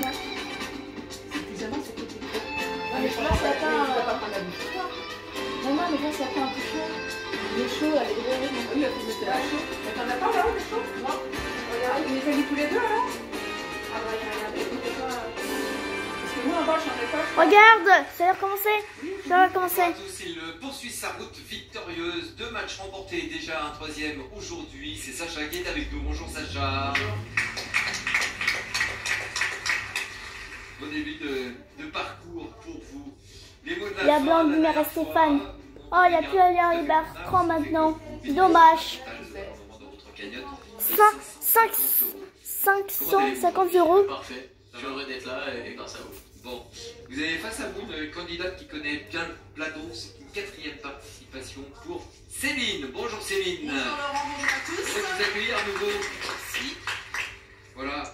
ça. C'est pyjama, c'est tout. Ouais, mais là, ça atteint. Tu vas pas prendre la bouche. Non, non, mais là, ça atteint un peu chaud. Il est chaud, elle est drôle. Oui, la fille était là chaud. Mais t'en as pas là, des chaud? Non. Regarde, vous les avez tous les deux alors? Ah bah, regardez, c'était pas. Parce que moi en bas, j'en ai pas. Regarde, ça va recommencer. Ça va recommencer. Bonjour à tous, il poursuit sa route victorieuse. 2 matchs remportés, déjà un 3e aujourd'hui. C'est Sacha qui est avec nous. Bonjour Sacha. Bon début de parcours pour vous. Les mots de la La fin, blonde la mère dernière Stéphane. fois, Oh, il n'y a plus à lire les Bertrand maintenant. Dommage. 550 euros. Parfait, je suis heureux d'être là et grâce à vous. Bon, vous avez face à vous une candidate qui connaît bien le plateau. C'est une 4e participation pour Céline. Bonjour Céline. Bonjour Laurent, bonjour à Je tous. vais vous accueillir à nouveau. Merci. Voilà,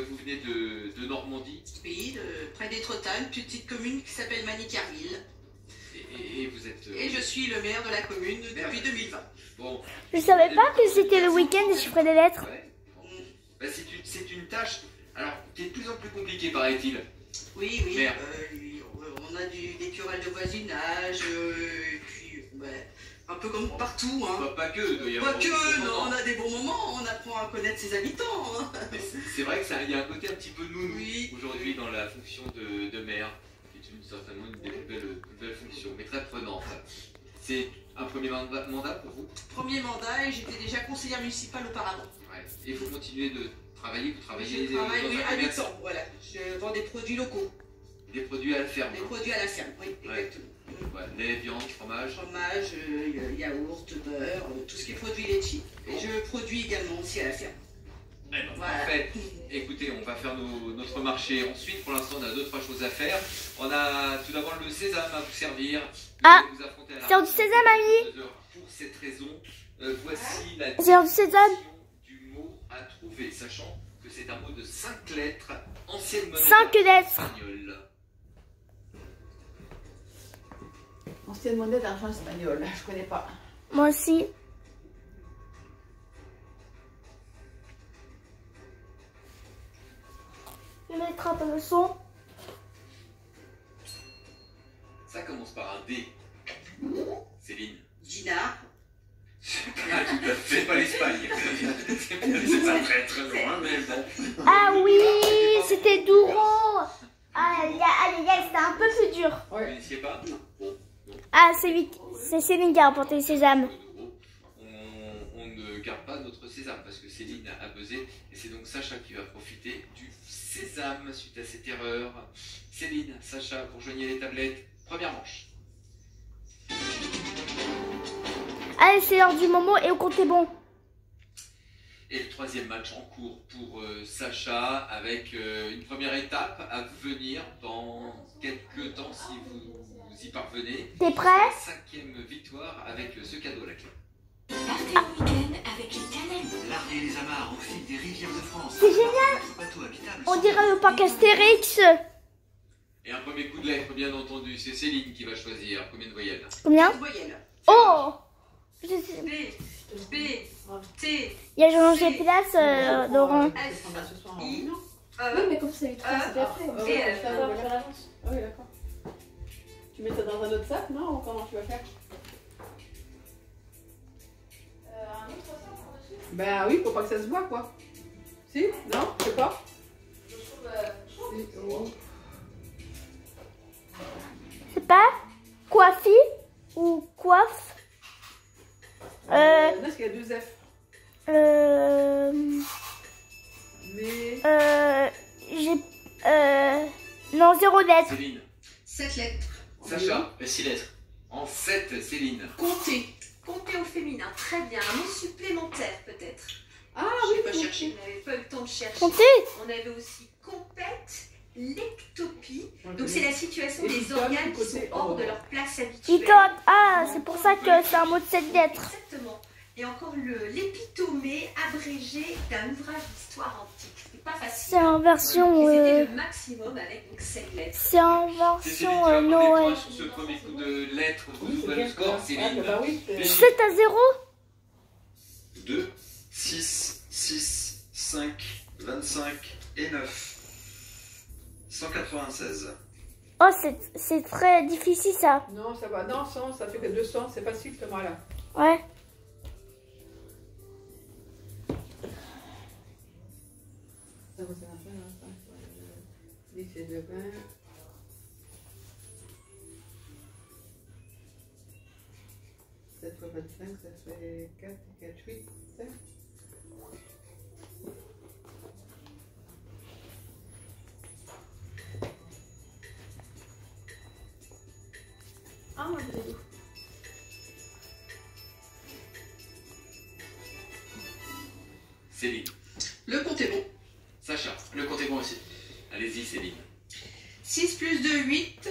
vous venez de Normandie Oui, près d'Étretat, une petite commune qui s'appelle Manicarville. et vous êtes... Et je suis le maire de la commune depuis 2020. Bon, Je savais pas que c'était le week-end et je ferais des lettres. ouais, bon. Bah, c'est une tâche alors, qui est de plus en plus compliquée, paraît-il. Oui, oui. Maire. On a des querelles de voisinage, et puis un peu comme partout. Hein. Pas que, il doit y avoir Pas beaucoup de que, bons non, on moments. a des bons moments, on apprend à connaître ses habitants. Hein. Mais c'est vrai qu'il y a un côté un petit peu nounou Oui. aujourd'hui dans la fonction de maire, qui est certainement une des plus belles fonctions, mais très prenante. C'est un premier mandat pour vous? Premier mandat et j'étais déjà conseillère municipale auparavant. Ouais. Et vous continuez de travailler, vous travaillez Je travaille, dans oui, un à commerce, mi-temps, voilà. Je vends des produits locaux, des produits à la ferme. des hein. produits à la ferme, oui, Ouais. exactement. Ouais, lait, viande, fromage. Fromage, yaourt, beurre, tout ce qui est produits laitiers. Et je produis également aussi à la ferme. Voilà. Parfait. Écoutez, on va faire notre marché ensuite. Pour l'instant, on a 2-3 choses à faire. On a tout d'abord le sésame à vous servir. Ah, Vous allez vous affronter à la c'est du sésame, mamie. Pour cette raison, voici la C'est du sésame. définition du mot à trouver, sachant que c'est un mot de 5 lettres, ancienne monnaie 5 lettres. espagnole. Ancienne monnaie d'argent espagnol, je connais pas. Moi aussi. Je vais mettre un peu le son. Ça commence par un D. Céline. Gina, Ah, tout à fait, pas l'Espagne. C'est pas très très loin, mais bon. Ah oui, c'était Douro. Aïe, aïe, aïe, c'était un peu plus dur. Vous ne connaissiez pas? Bon. Ah, c'est Céline qui a remporté le sésame. On ne garde pas notre sésame parce que Céline a buzzé et c'est donc Sacha qui va profiter du sésame suite à cette erreur. Céline, Sacha, vous rejoignez les tablettes. Première manche. Allez, c'est l'heure du moment et on compte bon. Et le 3e match en cours pour Sacha avec une première étape à venir dans quelques temps si vous y parvenez. T'es prêt? La 5e victoire avec ce cadeau à la clé. Partez en week-end avec les cannelles. Larguer les amarres au fil des rivières de France. C'est génial. Bateau habitable. On dirait le parc Astérix. Et un premier coup de lettre, bien entendu, c'est Céline qui va choisir. Combien de voyelles? Combien? voyelle. Oh, B, B, T, il y a changé de place, Laurent. F, I, Oui, mais comme ça, il c'est après. Et Je savoir faire l'avance. Ah oui, d'accord. Tu mets ça dans un autre sac, non? Ou comment tu vas faire? Ben oui, faut pas que ça se voit, quoi. Si? Non? Je sais pas. Si. Oh. C'est pas coiffi ou coiffe. Non, parce qu'il y a 2 F. Mais... Non, 0 lettre. Céline. 7 lettres. Sacha. 6 lettres. En 7, Céline. Compter. Comptez au féminin, très bien. Un mot supplémentaire peut-être. Ah Je oui, n'ai pas compter. cherché, on n'avait pas eu le temps de chercher. Comptez. On avait aussi compète, lectopie. Ok. Donc c'est la situation Et des icône, organes qui côté sont hors haut. de leur place habituelle. Icône. Ah, c'est pour ça que c'est un mot de 7 lettres. Exactement. Et encore l'épitomée abrégé d'un ouvrage d'histoire antique. C'est pas facile. C'est en version. Et c'était le maximum avec donc 7 lettres. C'est en C'est Céline qui version va prendre les Noël. points sur ce premier coup de lettres. Vous Oui, c'est ouvrez bien. le score, Ah, Céline. bah oui, c'est- 7 à 0. 2, 6, 6, 5, 25 et 9. 196. Oh, c'est très difficile ça. Non, ça va. Non, 100, ça fait que 200. C'est facile ce mois-là. Ouais. Ça va, ça va faire, hein, 10 et 2, 20. Ça fois 25, ça fait 4, 4, 8. Ah, moi, je l'ai dit. Céline. Le compte est bon. Sacha. Le compte est bon aussi. Allez-y, Céline. 6 plus 2, 8.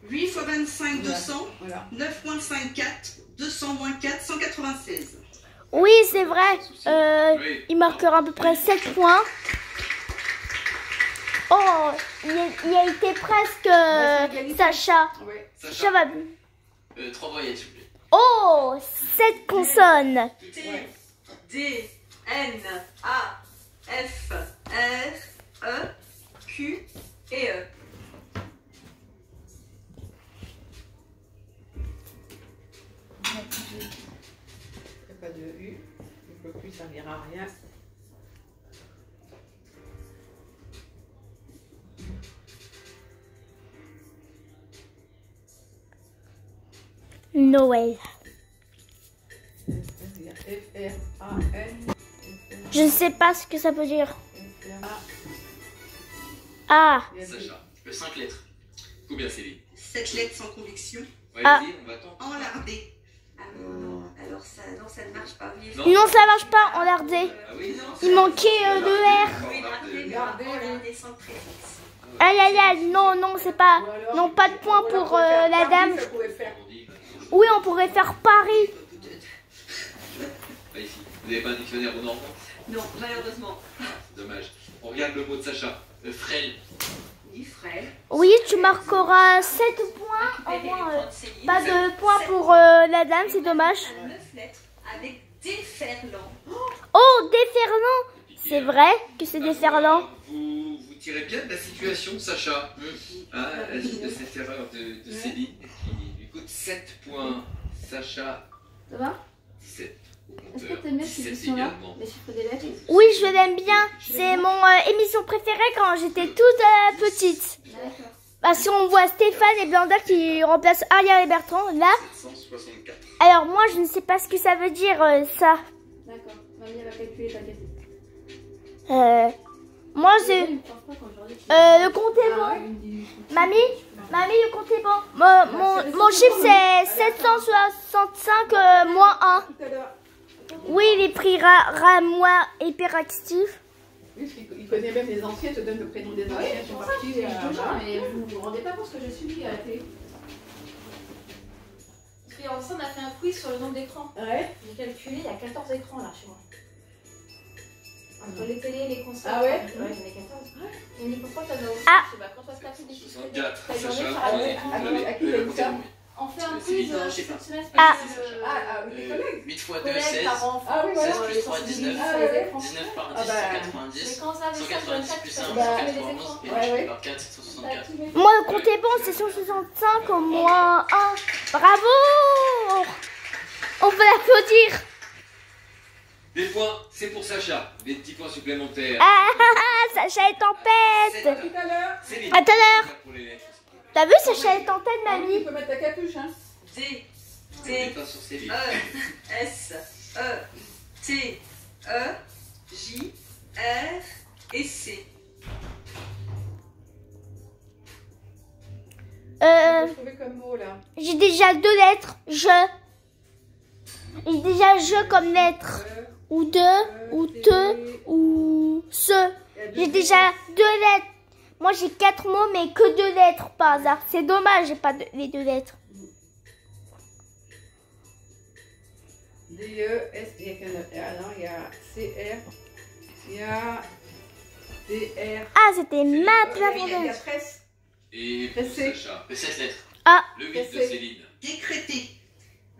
8 fois 25, 200. Voilà. 9 moins 5, 4. 200 moins 4, 196. Oui, c'est vrai. Oui. Il marquera à peu près 7 points. Oh, il a été presque Bah, c'est égalité. Sacha. Ouais. Sacha va... 3 voyettes, s'il vous plaît. Oh, 7 consonnes. T, D, N, A, F, R, E, Q et E. Il n'y a pas de U. Le plus ça n'ira à rien. Noël. Il y a F, R, A, N. Je ne sais pas ce que ça veut dire. F, R, A. Ah, Il y a deux. Sacha. 5 lettres. Combien, Céline? 7 lettres sans conviction. Ouais, Ah. vas-y, on va attendre. Enlardé. Ah non, alors ça, non, ça ne marche pas. Oui, non, ça marche pas en lardé. Ah oui, non. Il manquait le R. Oui, Regardez. regardez sans préfixe. Aïe, aïe, aïe, non, non, c'est pas... Ou alors, Non, pas de point ou alors, pour on peut faire la Paris, dame. ça pouvait faire. Oui, on pourrait faire Paris. Pas ici. Vous n'avez pas un dictionnaire au normand? Non, malheureusement. C'est dommage. On regarde le mot de Sacha. Frêle. Ni frêle. Oui, tu marqueras 7 points. Au moins, pas de points pour la dame, c'est dommage. 9 lettres avec déferlant. Oh, déferlant. C'est vrai que c'est déferlant. Vous tirez bien de la situation, Sacha. Hein, à la suite de cette erreur de Céline, qui lui coûte 7 points. Sacha, Ça va? 17. Au Est-ce que compteur. t'aimes bien ces 17 émissions-là? également. Les chiffres des lettres? Oui, je l'aime bien. C'est mon émission préférée quand j'étais toute petite. D'accord. Parce qu'on voit Stéphane et Blanda qui remplacent Ariel et Bertrand. Là, 764. alors moi, je ne sais pas ce que ça veut dire, ça. D'accord. Mamie, elle va calculer, t'inquiète. Moi, Je j'ai... ne pense pas quand je leur dis que- le compte est Ah, bon. ouais, il me dit- Mamie, le compte est bon. Mon chiffre, c'est 765 moins 1. Tout à l'heure. Oui, les prix moins hyperactifs. Oui, parce qu'il connaît même les anciens, te donne le prénom des anciens. C'est pour ça que je suis toujours, mais vous ne vous rendez pas compte ce que je suis à la télé. Parce qu'en ça, on a fait un quiz sur le nombre d'écrans. Ouais. J'ai calculé, il y a 14 écrans là chez moi. Entre les télés et les consoles. Ah ouais? j'en ai 14. Il me dit pourquoi t'en as aussi? Ah. Je sais pas, quand on se tape des chiffres. 64. T'as demandé Sacha, sur Ah la ouais, écran. à qui t'as dit ça? On fait un C'est quiz bizarre, je sais cette pas. semaine Ah. spéciale. Ah, tes collègues. 8 fois 2, Collègues, 16. parents, Ah oui, voilà. 16 plus 3, 19. Ah ouais. 19 par 10, Ah bah. 190. Mais quand ça avait ça, 190 plus 1, Bah, 191. Et ouais, multiplié ouais. par 4, 764. Moi, le compte est bon, c'est 165 au moins 1. Bravo! On peut l'applaudir. Des points, c'est pour Sacha. Des petits points supplémentaires. Sacha est en pète. À tout à l'heure. Céline. À tout à l'heure. Pour les lettres. T'as vu, Sacha est en tête, Tu mamie? peux mettre ta capuche, hein. D, On n'est T, pas sur Céline. E, S, E, T, E, J, R et C. J'ai trouvé comme mot là. J'ai déjà 2 lettres. J'ai déjà je comme lettre. Ou 2, ou te, ou ce. J'ai déjà 2 lettres. Moi, j'ai 4 mots, mais que 2 lettres par hasard. C'est dommage, j'ai pas les 2 lettres. D, E, S, il y a qu'un R, non, il y a C, R, il y a D, R. Ah, c'était ma Il y a plafondeuse. presse. Et pour Pressé. Sacha, 16 lettres. Ah, le 8 de Pressé. Céline. Décrété.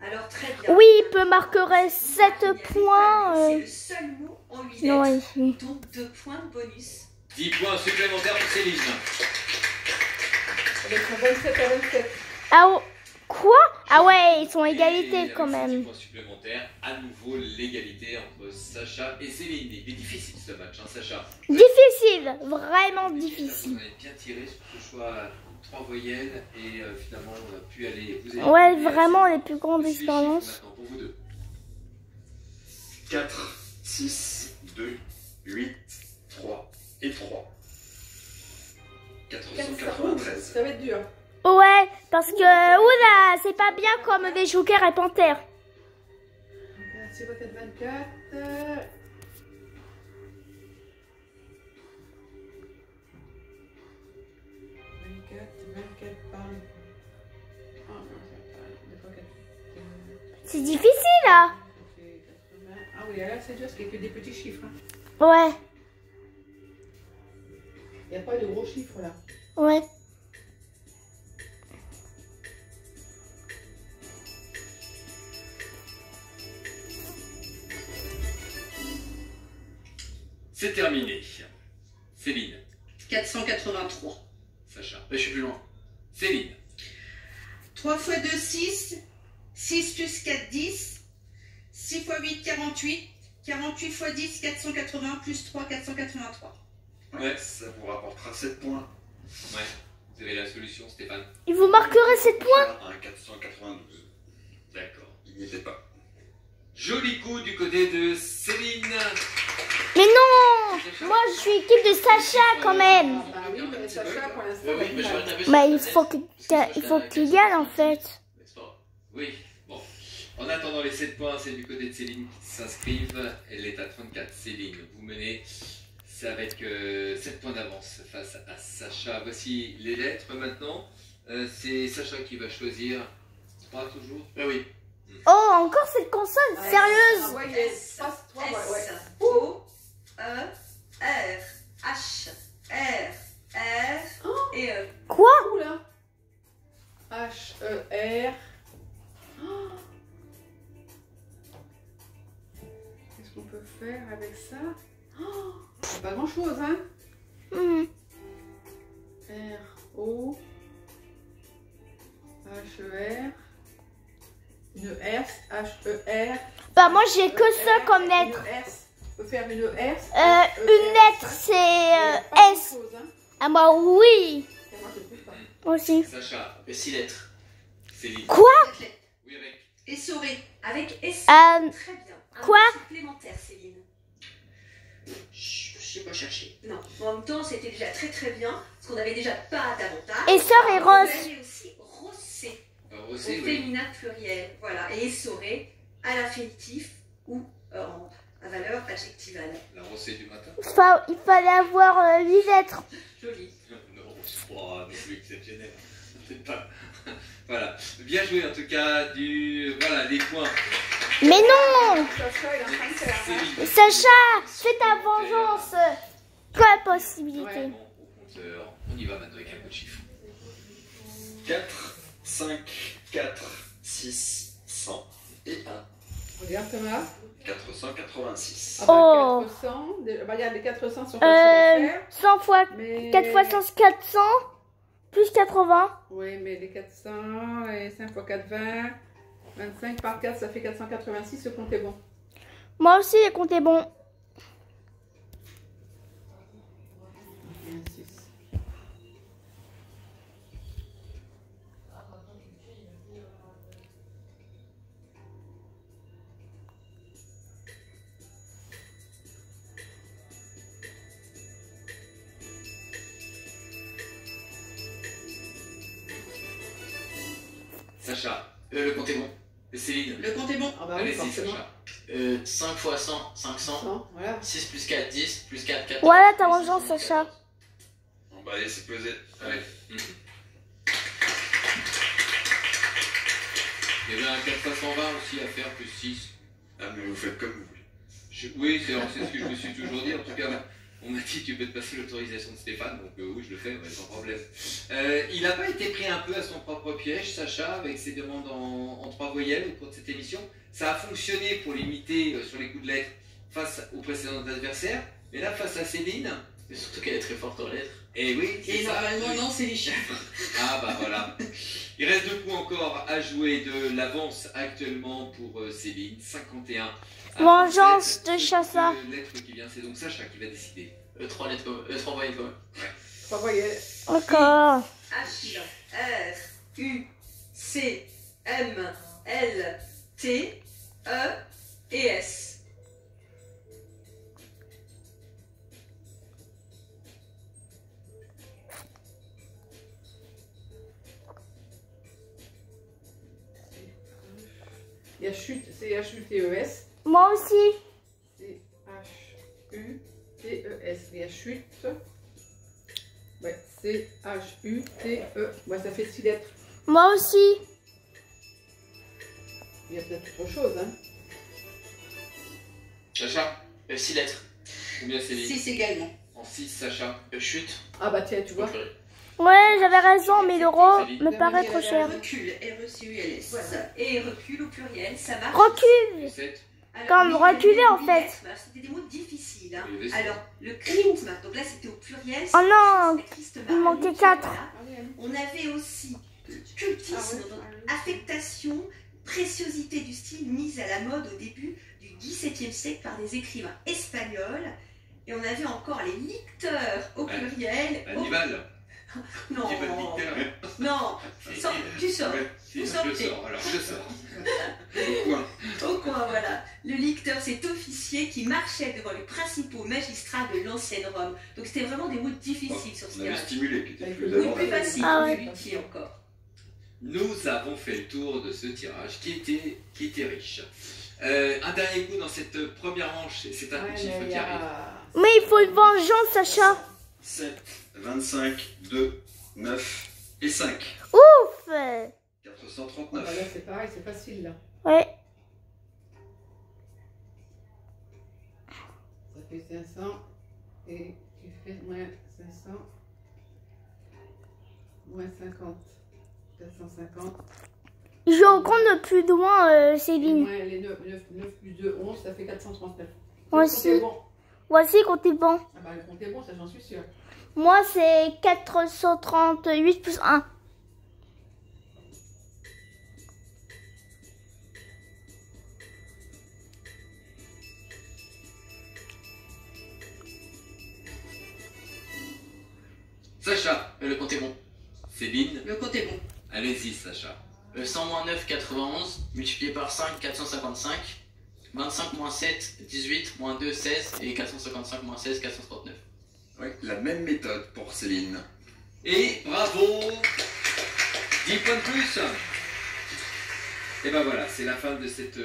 Alors très bien. oui, il peut marquerait 7 points. C'est le seul mot en 8 Non, lettres. ici. Donc 2 points de bonus. 10 points supplémentaires pour Céline. Avec son 27 à 27. Ah, oh, quoi? Ah ouais, ils sont à Et égalité avec quand ce même. petit point supplémentaire, à nouveau l'égalité entre Sacha et Céline. Il est difficile ce match, hein, Sacha. Difficile, vraiment Vous difficile. avez bien tiré sur ce choix 3 voyelles et finalement on a pu aller. Vous avez Ouais, pu vraiment aller les plus grandes suivre expériences. maintenant pour vous deux. 4, 6, 2, 8, 3 et 3. 493. Ça va être dur. Ouais, parce que, oula, c'est pas bien comme des Joker et Panthère. C'est quoi 4, 24 24 par... Ah non, c'est pas... 4... C'est difficile, là. Ah oui, là c'est dur, parce qu'il n'y a que des petits chiffres. Hein. Ouais, Il n'y a pas de gros chiffres là. ouais. C'est terminé. Céline, 483. Sacha, Je suis plus loin. Céline, 3 x 2, 6. 6 plus 4, 10. 6 x 8, 48. 48 x 10, 480 plus 3, 483. Ouais, ça vous rapportera 7 points. ouais, vous avez la solution, Stéphane. Il vous marquerait 7 points. Un 492. D'accord. Il n'y était pas. Joli coup du côté de Céline. Mais non, moi je suis équipe de Sacha quand même. Ah bah oui, mais Sacha pour l'instant. Oui, va mais je vais être taper Bah sur il la faut tête. il faut qu'il gagne en fait. Oui, bon. En attendant les 7 points, c'est du côté de Céline qui s'inscrivent. Elle est à 34. Céline, vous menez. C'est avec 7 points d'avance face à Sacha. Voici les lettres maintenant. C'est Sacha qui va choisir 3 toujours. Oui. Oh, encore cette console, Ouais. sérieuse. Ah ouais, il est passe 3, ouais. S, O, E, R, H, R, R et E. Quoi? Où là H-E-R. Oh. Qu'est-ce qu'on peut faire avec ça? Oh. Pas grand chose, hein? Hmm. R-O. H-E-R. Une S. H-E-R. Bah moi j'ai que ça comme lettre. Une S. On peut faire une S. Une lettre c'est S. Ah bah oui. Moi aussi. Sacha, 6 lettres. Céline. Quoi? Oui, avec. Essoré. Avec S. Euh, Très bien. Un quoi mot supplémentaire, Céline. Je sais pas chercher. Non, en même temps, c'était déjà très très bien, parce qu'on n'avait déjà pas d'avantage. Et sœur et Vous Rose. avez aussi rossé, au Rosé, oui. féminin pluriel. Voilà, et essoré à l'infinitif ou à valeur adjectivale. La rosée du matin. Il fallait avoir 8 lettres. Joli. Non, c'est pas non plus exceptionnel. C'est pas. Voilà. Bien joué en tout cas. Voilà, les points. Mais non. Sacha est en train de faire. Hein. Céline. Sacha, fais ta vengeance. Quelle possibilité? Ouais. Bon, au compteur. On y va maintenant avec un coup de chiffre. 4, 5, 4, 6, 100 et 1. Regarde Thomas. 486. Ah bah, Oh. 400. Bah, regarde, les 400 sont faciles à faire. 100 fois Mais... 4 fois 100, 400 plus 80. Oui, mais les 400 et 5 fois 4, 20. 25 par 4, ça fait 486. Ce compte est bon. Moi aussi, les comptes est bon. Et un 6. Sacha. Le compte est bon. Et Céline. Le compte est bon. Ah bah oui, Allez-y, forcément. Sacha. 5 fois 100, 500. 100, voilà. 6 plus 4, 10. Plus 4, 14. Voilà ta plus vengeance, 6, Sacha. Bon, bah, allez, c'est pesé. Allez. Il y avait un 4 fois 120 aussi à faire, plus 6. Ah, mais vous faites comme vous voulez. Oui, c'est ce que je me suis toujours dit. En tout cas, on m'a dit tu peux te passer l'autorisation de Stéphane, donc oui, je le fais, sans problème. Il n'a pas été pris un peu à son propre piège, Sacha, avec ses demandes en 3 voyelles au cours de cette émission. Ça a fonctionné pour limiter sur les coups de lettres face aux précédents adversaires, mais là, face à Céline, Et surtout qu'elle est très forte en lettres. Et oui, c'est Et ça. normalement, non, c'est les chiffres. Ah bah voilà. Il reste 2 points encore à jouer de l'avance actuellement pour Céline. 51. à Vengeance 37. de Chassa. Lettre qui vient, c'est donc Sacha qui va décider. 3 lettres, 3 voyelles quand même. 3 voyelles. Encore. H, R, U, C, M, L, T, E et S. Il y a chute, C-H-U-T-E-S. Moi aussi. C-H-U-T-E-S. Il y a chute. Ouais, C-H-U-T-E. Ouais, ça fait 6 lettres. Moi aussi. Il y a peut-être autre chose, hein. Sacha, 6 lettres. combien Céline? 6 également. En 6, Sacha. Chute. Ah bah tiens, tu vois. Ouais, j'avais raison, mais l'euro me paraît trop cher. Recul, R-E-C-U-L-S. Voilà. Et recul au pluriel, ça marche. Recul. 7. Alors, Comme il y reculer, avait en 8 fait. lettres, mais alors, c'était des mots difficiles. Hein. Oui, oui, c'est Alors, le chrisme, donc là c'était au pluriel. Oh non, c'est Christ il manquait Marie, 4. voilà. On avait aussi cultisme, donc affectation, préciosité du style mise à la mode au début du XVIIe siècle par des écrivains espagnols. Et on avait encore les licteurs au pluriel. Hannibal. Non, Hannibal Lecter. non, tu sors. Ouais, si, Vous je sortez. sors, alors je sors. Au coin. Au coin, voilà. Le licteur, c'est officier qui marchait devant les principaux magistrats de l'ancienne Rome. Donc c'était vraiment des mots difficiles sur ce On avait terrain. stimulé, qui était Avec plus le Oui, avant. plus facile, Ah plus ouais. utile encore. Nous avons fait le tour de ce tirage qui était riche. Un dernier coup dans cette première manche, c'est un coup de chiffre mais il y qui arrive. a... Mais il faut une vengeance, Sacha. 7, 25, 2, 9 et 5. Ouf. 439. Ah bah là, c'est pareil, c'est facile, là. Ouais. Ça fait 500. Et tu fais moins 500. Moins 50. 450. Je compte de plus loin, Et Céline. moins les 9 plus 2, 11, ça fait 439. Moi Le compte aussi. est bon. Voici comptez bon. Ah bah le compte est bon, ça j'en suis sûre. Moi, c'est 438 plus 1. Sacha, Le compte est bon. Céline, Le compte est bon. allez-y Sacha. 100 moins 9, 91. Multiplié par 5, 455. 25 moins 7, 18. Moins 2, 16. Et 455 moins 16, 439. Oui, la même méthode pour Céline. Et bravo 10 points de plus. Et ben voilà, c'est la fin de cette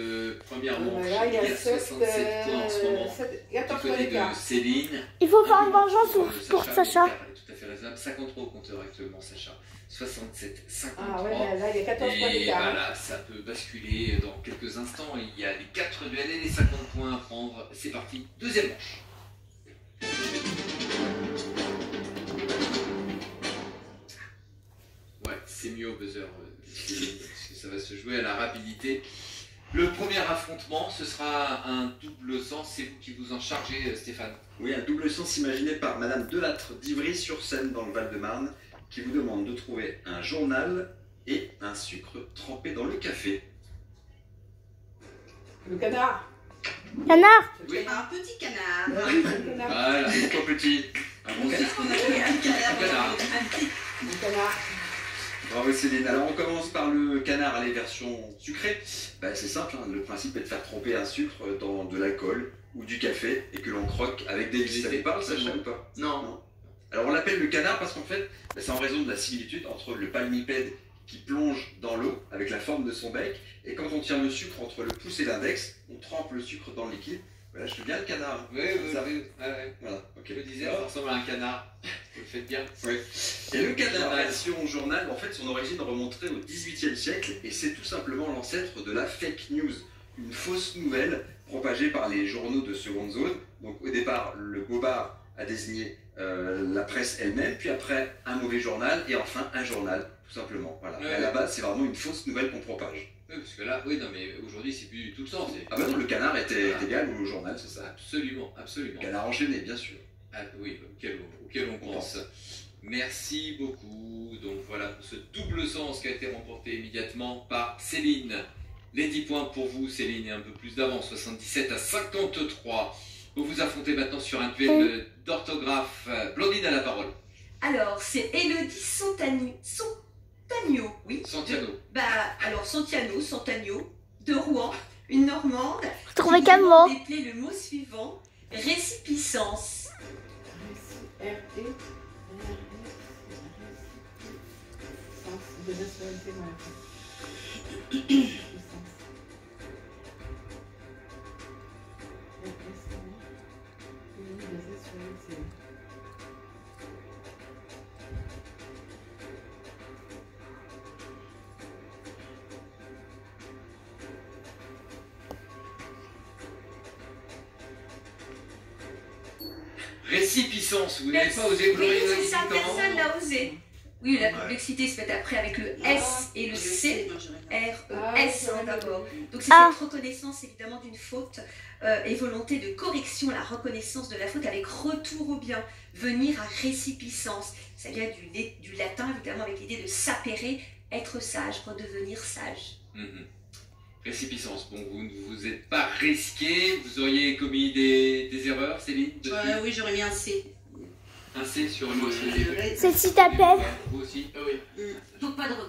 première manche. Là, il y a 67 points en ce moment. 14 Du côté d'écart. de Céline. Il faut faire une vengeance Pour pour Sacha. l'écart est tout à fait raisonnable. 53 au compteur actuellement, Sacha. 67, 53. Ah ouais, là il y a 14 points Et d'écart. voilà, ça peut basculer dans quelques instants. Il y a les 4 duels et les 50 points à prendre. C'est parti, deuxième manche. Ouais, c'est mieux au buzzer, Céline, parce que ça va se jouer à la rapidité. Le premier affrontement, ce sera un double sens. C'est vous qui vous en chargez, Stéphane. Oui, un double sens imaginé par Madame Delattre d'Ivry-sur-Seine dans le Val-de-Marne qui vous demande de trouver un journal et un sucre trempé dans le café. Le canard. Canard. Oui. Un petit canard. Oui, le canard. Voilà, c'est pas petit. Un bon Qu'est-ce qu'on a fait? Un canard. Un canard. Un petit. Le canard. Bravo Céline. Alors on commence par le canard, les versions sucrées. Bah, c'est simple, hein. Le principe est de faire tremper un sucre dans de l'alcool ou du café et que l'on croque avec des vis. Ça vous parle, Sacha, ou pas? Non. Alors on l'appelle le canard parce qu'en fait, bah, c'est en raison de la similitude entre le palmipède qui plonge dans l'eau avec la forme de son bec, et quand on tient le sucre entre le pouce et l'index, on trempe le sucre dans le liquide. Voilà, je fais bien le canard. Oui, Ça. ouais. Voilà, ok. Je le disais, ça ressemble à un canard. Vous le faites bien. Oui. Et le canard Journal. version journal, en fait, son origine remonterait au XVIIIe siècle, et c'est tout simplement l'ancêtre de la fake news, une fausse nouvelle propagée par les journaux de seconde zone. Donc au départ, le bobard a désigné la presse elle-même, puis après un mauvais journal, et enfin un journal, tout simplement. Voilà. Ouais. Et à la base, c'est vraiment une fausse nouvelle qu'on propage. Oui, parce que là, oui, non, mais aujourd'hui, c'est plus du tout le sens. Ah bah non, le canard était Voilà. égal au journal, c'est ça. Absolument, absolument. Canard enchaîné, bien sûr. oui, auquel on pense. Merci beaucoup. Donc voilà pour ce double sens qui a été remporté immédiatement par Céline. Les 10 points pour vous, Céline, et un peu plus d'avance, 77 à 53. Vous vous affrontez maintenant sur un duel d'orthographe. Blandine a la parole. Alors, c'est Élodie Santagno, oui. Santiano. Alors Santagno, de Rouen, une Normande. Vous trouvez quel mot? Déplaît le mot suivant, récipiscence. De nationalité, Récipiscence, vous n'avez pas osé vous Oui, l'orienter c'est ça, comment? personne n'a osé. Oui, la complexité se fait après avec le S et le C. R-E-S d'abord. Donc c'est cette reconnaissance évidemment d'une faute et volonté de correction, la reconnaissance de la faute avec retour au bien, venir à récipiscence. Ça vient du latin évidemment avec l'idée de sapere, être sage, redevenir sage. Récipiscence, bon, vous ne vous êtes pas risqué, vous auriez commis des erreurs, Céline? Oui, j'aurais mis un C. Un C sur le... Celle-ci t'appelle. Vous aussi? Donc pas de regret.